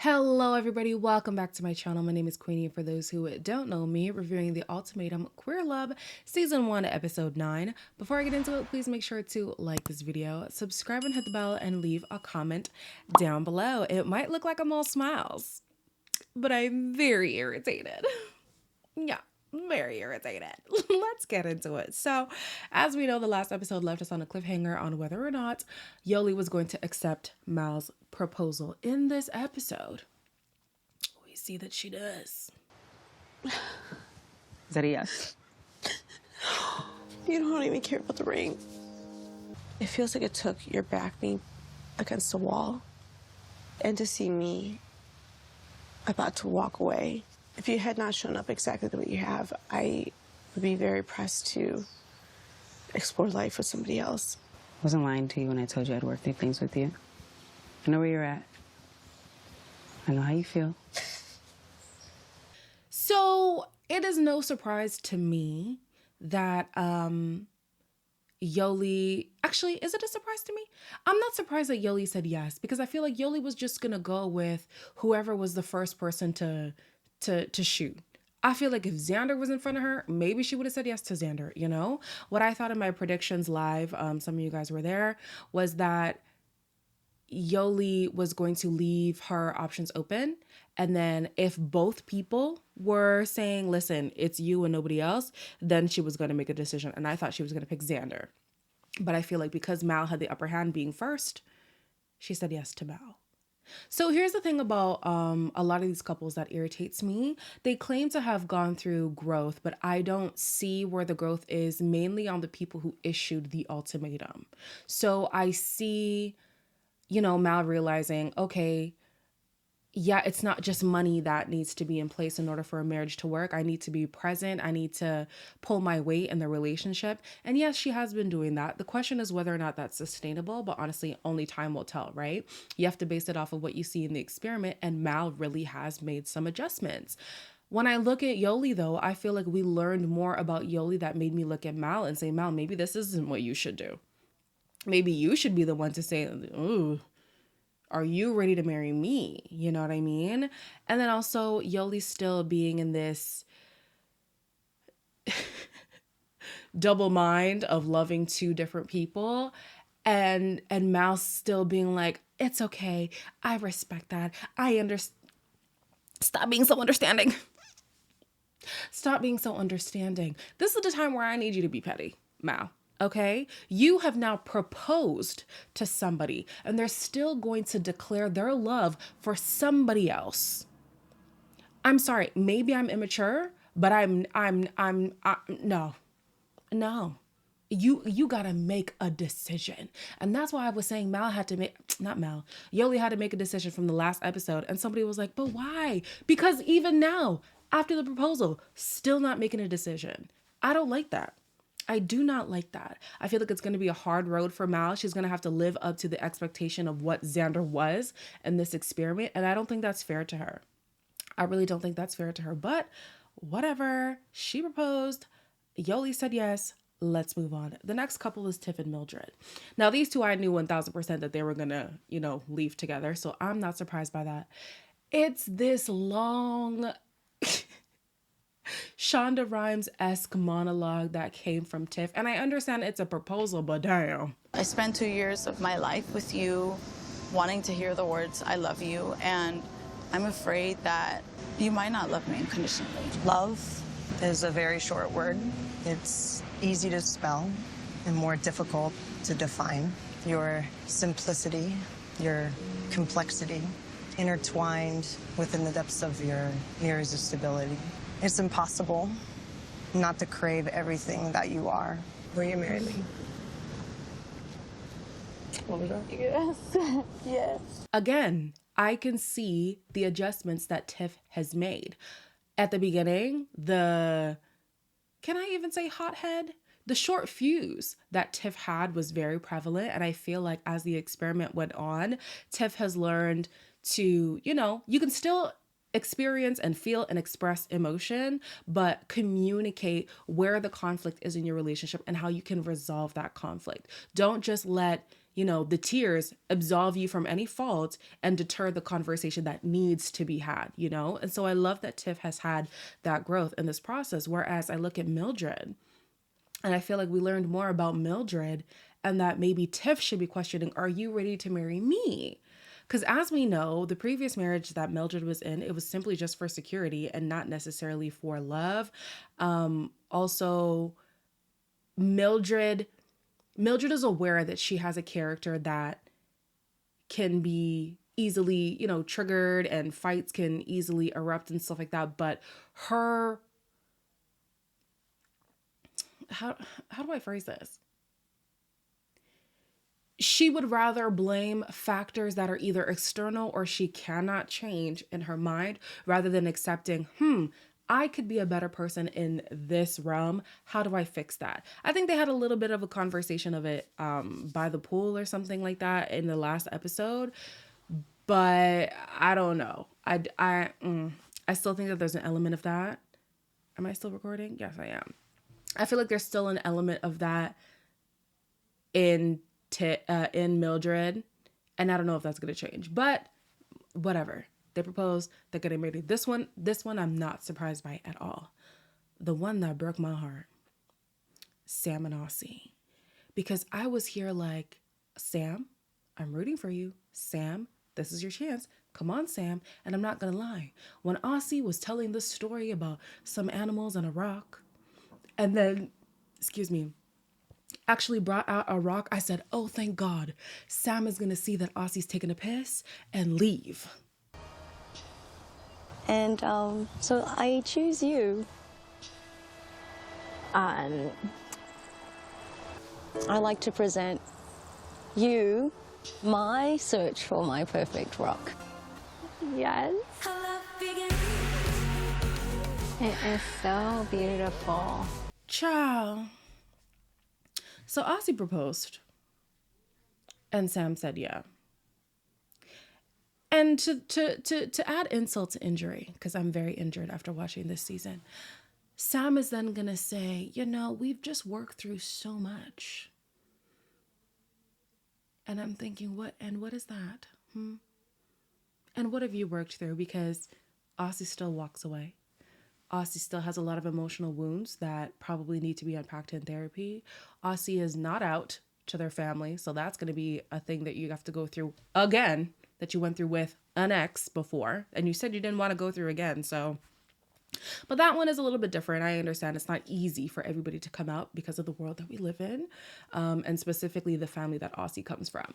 Hello, everybody. Welcome back to my channel. My name is Queenie. For those who don't know me, reviewing the Ultimatum Queer Love Season 1, Episode 9. Before I get into it, please make sure to like this video, subscribe and hit the bell, and leave a comment down below. It might look like I'm all smiles, but I'm very irritated. Yeah. Very irritated. Let's get into it. So, as we know, the last episode left us on a cliffhanger on whether or not Yoli was going to accept Mal's proposal. In this episode, we see that she does. Is that a yes? You don't even care about the ring. It feels like it took your back being against the wall and to see me about to walk away. If you had not shown up exactly the way you have, I would be very pressed to explore life with somebody else. I wasn't lying to you when I told you I'd work through things with you. I know where you're at. I know how you feel. So, it is no surprise to me that Yoli, actually, is it a surprise to me? I'm not surprised that Yoli said yes, because I feel like Yoli was just gonna go with whoever was the first person to shoot. I feel like if Xander was in front of her, maybe she would have said yes to Xander, you know? What I thought in my predictions live, some of you guys were there, was that Yoli was going to leave her options open. And then if both people were saying, listen, it's you and nobody else, then she was going to make a decision. And I thought she was going to pick Xander. But I feel like because Mal had the upper hand being first, she said yes to Mal. So here's the thing about a lot of these couples that irritates me. They claim to have gone through growth, but I don't see where the growth is, mainly on the people who issued the ultimatum. So I see, you know, Mal realizing, okay, yeah, it's not just money that needs to be in place in order for a marriage to work. I need to be present. I need to pull my weight in the relationship. And yes, she has been doing that. The question is whether or not that's sustainable, but honestly, only time will tell, right? You have to base it off of what you see in the experiment, and Mal really has made some adjustments. When I look at Yoli, though, I feel like we learned more about Yoli that made me look at Mal and say, Mal, maybe this isn't what you should do. Maybe you should be the one to say, ooh, are you ready to marry me? You know what I mean? And then also Yoli still being in this double mind of loving two different people, and Mal still being like, it's okay. I respect that. I understand. Stop being so understanding. Stop being so understanding. This is the time where I need you to be petty, Mal. Okay, you have now proposed to somebody and they're still going to declare their love for somebody else. I'm sorry, maybe I'm immature, but no. You gotta make a decision. And that's why I was saying Yoli had to make a decision from the last episode. And somebody was like, but why? Because even now, after the proposal, still not making a decision. I don't like that. I do not like that. I feel like it's going to be a hard road for Mal. She's going to have to live up to the expectation of what Xander was in this experiment. And I don't think that's fair to her. I really don't think that's fair to her. But whatever. She proposed. Yoli said yes. Let's move on. The next couple is Tiff and Mildred. Now, these two, I knew 1000% that they were going to, leave together. So I'm not surprised by that. It's this long Shonda Rhimes-esque monologue that came from Tiff. And I understand it's a proposal, but damn. I spent 2 years of my life with you wanting to hear the words, I love you, and I'm afraid that you might not love me unconditionally. Love is a very short word. It's easy to spell and more difficult to define. Your simplicity, your complexity, intertwined within the depths of your irresistibility. It's impossible not to crave everything that you are. Will you marry me? What was that? Yes. Yes. Again, I can see the adjustments that Tiff has made. At the beginning, can I even say hothead? The short fuse that Tiff had was very prevalent. And I feel like as the experiment went on, Tiff has learned to, you can still experience and feel and express emotion, but communicate where the conflict is in your relationship and how you can resolve that conflict. Don't just let, the tears absolve you from any fault and deter the conversation that needs to be had, And so I love that Tiff has had that growth in this process. Whereas I look at Mildred and I feel like we learned more about Mildred and that maybe Tiff should be questioning, are you ready to marry me? Because as we know, the previous marriage that Mildred was in, it was simply just for security and not necessarily for love. Also, Mildred is aware that she has a character that can be easily, triggered and fights can easily erupt and stuff like that. But her, how do I phrase this? She would rather blame factors that are either external or she cannot change in her mind rather than accepting, I could be a better person in this realm. How do I fix that? I think they had a little bit of a conversation of it by the pool or something like that in the last episode, but I don't know. I still think that there's an element of that. Am I still recording? Yes, I am. I feel like there's still an element of that in Mildred, and I don't know if that's gonna change, but whatever. They proposed, they're getting married. This one I'm not surprised by at all. The one that broke my heart, Sam and Aussie. Because I was here like, Sam, I'm rooting for you. Sam, this is your chance. Come on, Sam. And I'm not gonna lie. When Aussie was telling this story about some animals and a rock, and then, actually brought out a rock, I said, oh, thank God. Sam is gonna see that Aussie's taking a piss and leave. And so I choose you. I like to present you my search for my perfect rock. Yes. It is so beautiful. Ciao. So Aussie proposed. And Sam said yeah. And to add insult to injury, because I'm very injured after watching this season, Sam is then going to say, we've just worked through so much. And I'm thinking, what is that? And what have you worked through? Because Aussie still walks away. Aussie still has a lot of emotional wounds that probably need to be unpacked in therapy. Aussie is not out to their family, so that's going to be a thing that you have to go through again, that you went through with an ex before, and you said you didn't want to go through again, so. But that one is a little bit different. I understand it's not easy for everybody to come out because of the world that we live in, and specifically the family that Aussie comes from.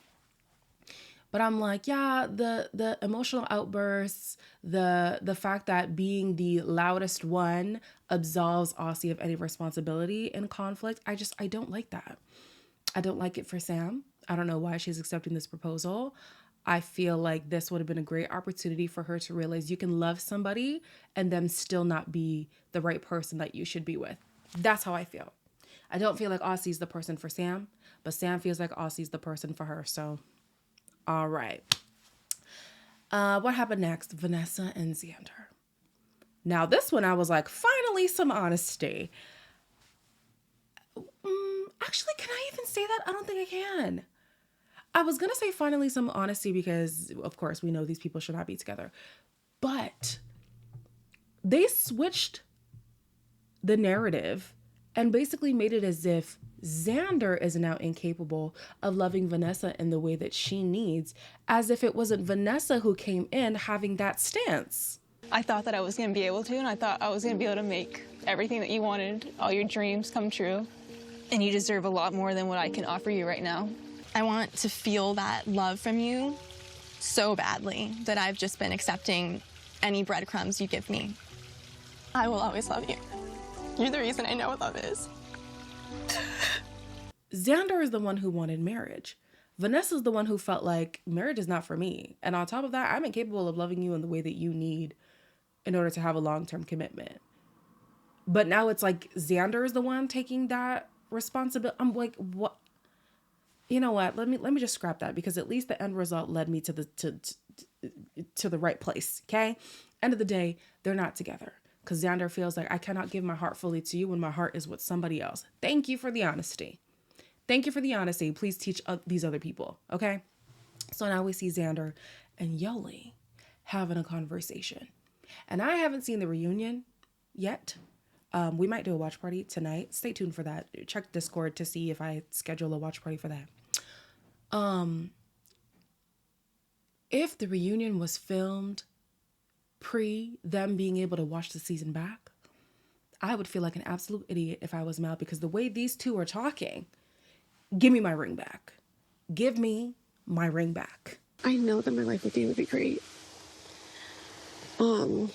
But I'm like, yeah, the emotional outbursts, the fact that being the loudest one absolves Aussie of any responsibility in conflict, I don't like that. I don't like it for Sam. I don't know why she's accepting this proposal. I feel like this would have been a great opportunity for her to realize you can love somebody and them still not be the right person that you should be with. That's how I feel. I don't feel like Aussie's the person for Sam, but Sam feels like Aussie's the person for her. So, all right. What happened next? Vanessa and Xander. Now, this one I was like, finally some honesty. Actually, can I even say that? I don't think I can. I was going to say finally some honesty because, of course, we know these people should not be together. But they switched the narrative and basically made it as if Xander is now incapable of loving Vanessa in the way that she needs, as if it wasn't Vanessa who came in having that stance. I thought that I was going to be able to, and I thought I was going to be able to make everything that you wanted, all your dreams come true. And you deserve a lot more than what I can offer you right now. I want to feel that love from you so badly that I've just been accepting any breadcrumbs you give me. I will always love you. You're the reason I know what love is. Xander is the one who wanted marriage. Vanessa's the one who felt like marriage is not for me. And on top of that, I'm incapable of loving you in the way that you need in order to have a long-term commitment. But now it's like Xander is the one taking that responsibility. I'm like, what? You know what? Let me just scrap that, because at least the end result led me to the right place. Okay. End of the day, they're not together because Xander feels like I cannot give my heart fully to you when my heart is with somebody else. Thank you for the honesty. Thank you for the honesty. Please teach these other people, okay? So now we see Xander and Yoli having a conversation. And I haven't seen the reunion yet. We might do a watch party tonight. Stay tuned for that. Check Discord to see if I schedule a watch party for that. If the reunion was filmed pre them being able to watch the season back, I would feel like an absolute idiot if I was Mel, because the way these two are talking, give me my ring back. Give me my ring back. I know that my life with you would be great. Oh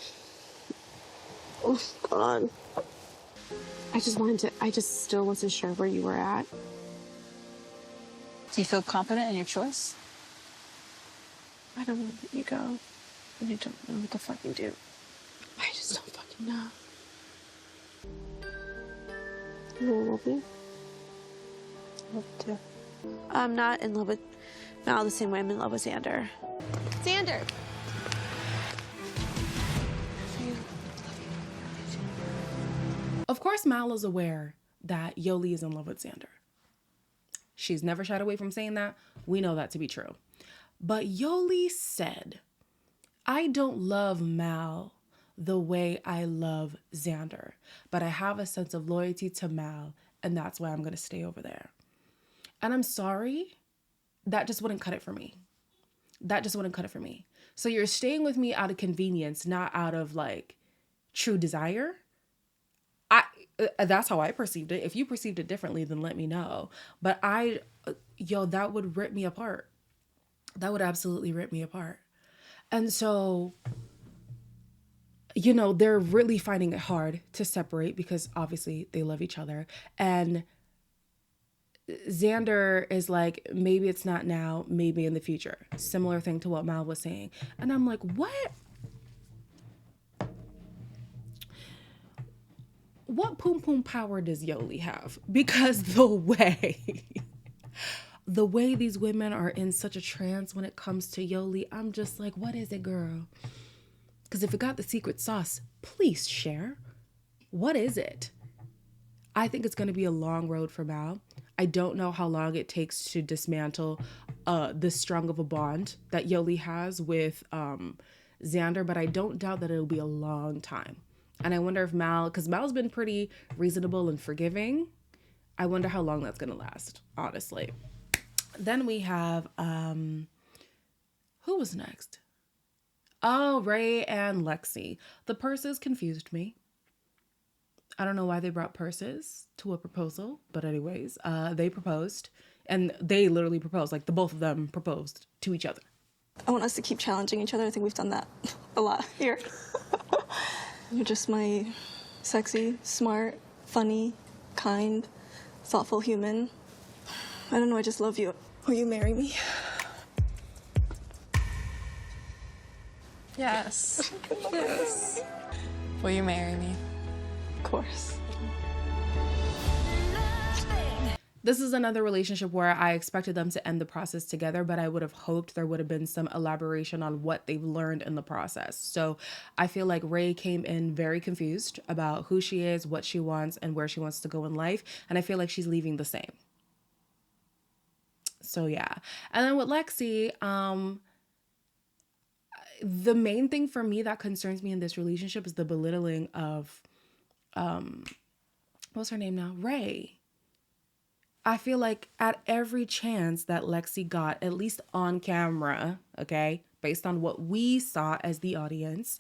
God. I just still wasn't sure where you were at. Do you feel confident in your choice? I don't want to let you go. And I don't know what to fucking do. I just don't fucking know. You really love me? Love to. I'm not in love with Mal the same way I'm in love with Xander. Xander. Of course, Mal is aware that Yoli is in love with Xander. She's never shied away from saying that. We know that to be true. But Yoli said, I don't love Mal the way I love Xander, but I have a sense of loyalty to Mal, and that's why I'm going to stay over there. And I'm sorry, that just wouldn't cut it for me. That just wouldn't cut it for me. So you're staying with me out of convenience, not out of like true desire. That's how I perceived it. If you perceived it differently, then let me know. But that would rip me apart. That would absolutely rip me apart. And so, they're really finding it hard to separate because obviously they love each other. And Xander is like, maybe it's not now, maybe in the future. Similar thing to what Mal was saying. And I'm like, what? What poom poom power does Yoli have? Because the way these women are in such a trance when it comes to Yoli, I'm just like, what is it, girl? Because if it got the secret sauce, please share. What is it? I think it's going to be a long road for Mal. I don't know how long it takes to dismantle this strong of a bond that Yoli has with Xander, but I don't doubt that it'll be a long time. And I wonder if because Mal's been pretty reasonable and forgiving, I wonder how long that's going to last, honestly. Then we have, who was next? Oh, Ray and Lexi. The purses confused me. I don't know why they brought purses to a proposal, but anyways, they proposed, and they literally proposed, like the both of them proposed to each other. I want us to keep challenging each other. I think we've done that a lot here. You're just my sexy, smart, funny, kind, thoughtful human. I don't know, I just love you. Will you marry me? Yes. Yes. Will you marry me? Of course. This is another relationship where I expected them to end the process together, but I would have hoped there would have been some elaboration on what they've learned in the process. So I feel like Ray came in very confused about who she is, what she wants, and where she wants to go in life. And I feel like she's leaving the same. So yeah. And then with Lexi, the main thing for me that concerns me in this relationship is the belittling of, what's her name now? Ray. I feel like at every chance that Lexi got, at least on camera, okay, based on what we saw as the audience,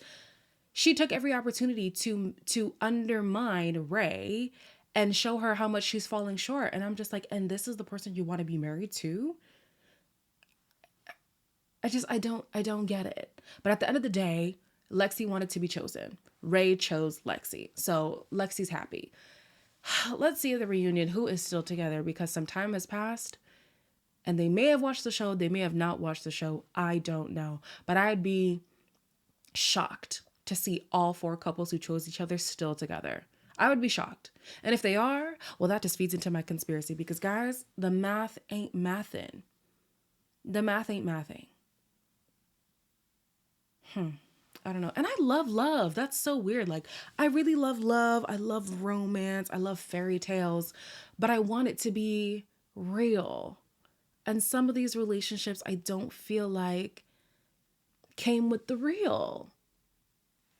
she took every opportunity to undermine Ray and show her how much she's falling short. And I'm just like, and this is the person you want to be married to? I don't get it. But at the end of the day, Lexi wanted to be chosen. Ray chose Lexi. So Lexi's happy. Let's see the reunion, who is still together, because some time has passed and they may have watched the show. They may have not watched the show. I don't know. But I'd be shocked to see all four couples who chose each other still together. I would be shocked. And if they are, well, that just feeds into my conspiracy because, guys, the math ain't mathin'. The math ain't mathing. I don't know. And I love love. That's so weird. Like, I really love love. I love romance. I love fairy tales. But I want it to be real. And some of these relationships I don't feel like came with the real.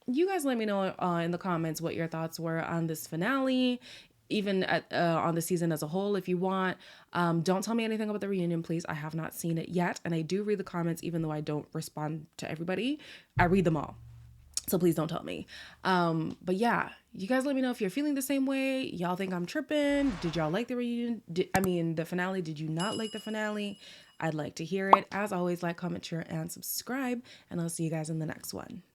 You guys let me know in the comments what your thoughts were on this finale, even on the season as a whole if you want. Don't tell me anything about the reunion, please. I have not seen it yet. And I do read the comments, even though I don't respond to everybody. I read them all. So please don't tell me. But yeah, you guys let me know if you're feeling the same way. Y'all think I'm tripping? Did y'all like the reunion? The finale? Did you not like the finale? I'd like to hear it. As always, like, comment, share, and subscribe. And I'll see you guys in the next one.